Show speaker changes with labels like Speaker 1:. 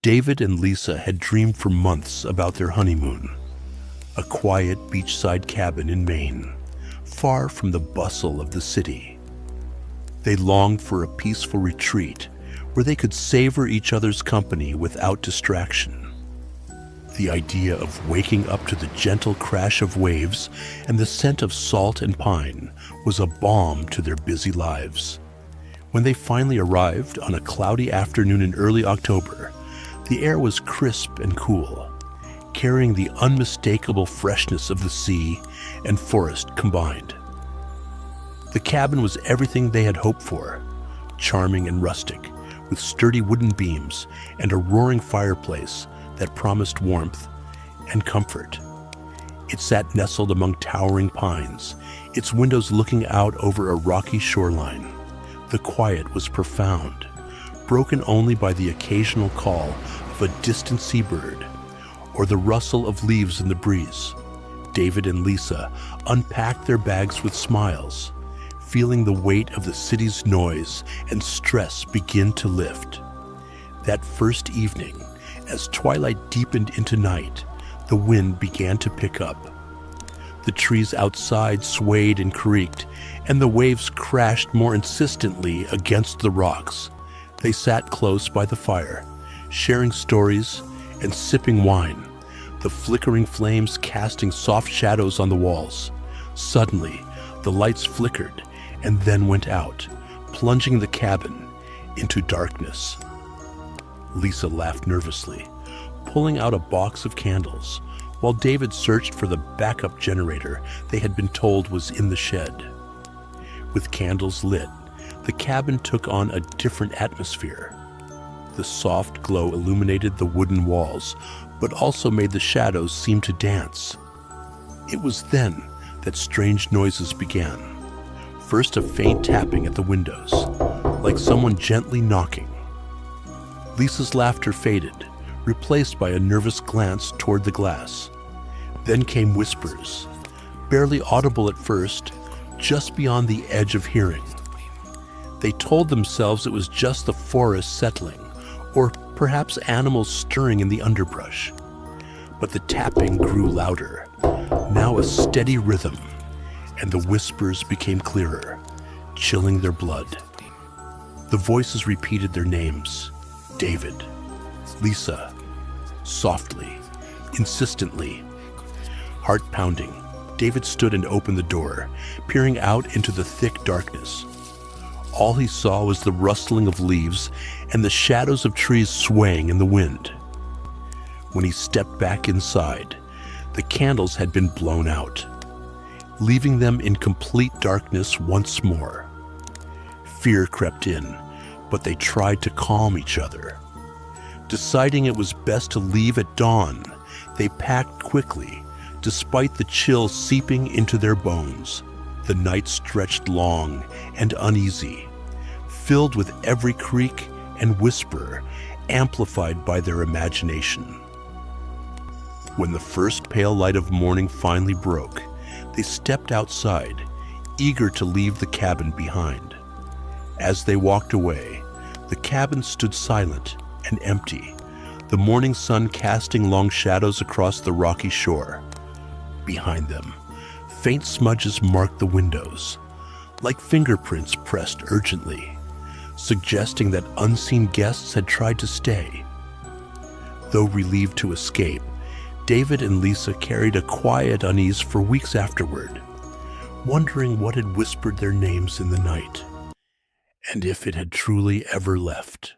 Speaker 1: David and Lisa had dreamed for months about their honeymoon, a quiet beachside cabin in Maine, far from the bustle of the city. They longed for a peaceful retreat where they could savor each other's company without distraction. The idea of waking up to the gentle crash of waves and the scent of salt and pine was a balm to their busy lives. When they finally arrived on a cloudy afternoon in early October, the air was crisp and cool, carrying the unmistakable freshness of the sea and forest combined. The cabin was everything they had hoped for, charming and rustic, with sturdy wooden beams and a roaring fireplace that promised warmth and comfort. It sat nestled among towering pines, its windows looking out over a rocky shoreline. The quiet was profound, broken only by the occasional call of a distant seabird or the rustle of leaves in the breeze. David and Lisa unpacked their bags with smiles, feeling the weight of the city's noise and stress begin to lift. That first evening, as twilight deepened into night, the wind began to pick up. The trees outside swayed and creaked, and the waves crashed more insistently against the rocks. They sat close by the fire, sharing stories and sipping wine, the flickering flames casting soft shadows on the walls. Suddenly, the lights flickered and then went out, plunging the cabin into darkness. Lisa laughed nervously, pulling out a box of candles, while David searched for the backup generator they had been told was in the shed. With candles lit, the cabin took on a different atmosphere. The soft glow illuminated the wooden walls, but also made the shadows seem to dance. It was then that strange noises began. First, a faint tapping at the windows, like someone gently knocking. Lisa's laughter faded, replaced by a nervous glance toward the glass. Then came whispers, barely audible at first, just beyond the edge of hearing. They told themselves it was just the forest settling, or perhaps animals stirring in the underbrush. But the tapping grew louder, now a steady rhythm, and the whispers became clearer, chilling their blood. The voices repeated their names: David, Lisa, softly, insistently. Heart pounding, David stood and opened the door, peering out into the thick darkness. All he saw was the rustling of leaves and the shadows of trees swaying in the wind. When he stepped back inside, the candles had been blown out, leaving them in complete darkness once more. Fear crept in, but they tried to calm each other. Deciding it was best to leave at dawn, they packed quickly, despite the chill seeping into their bones. The night stretched long and uneasy, filled with every creak and whisper, amplified by their imagination. When the first pale light of morning finally broke, they stepped outside, eager to leave the cabin behind. As they walked away, the cabin stood silent and empty, the morning sun casting long shadows across the rocky shore. Behind them, faint smudges marked the windows, like fingerprints pressed urgently, suggesting that unseen guests had tried to stay. Though relieved to escape, David and Lisa carried a quiet unease for weeks afterward, wondering what had whispered their names in the night, and if it had truly ever left.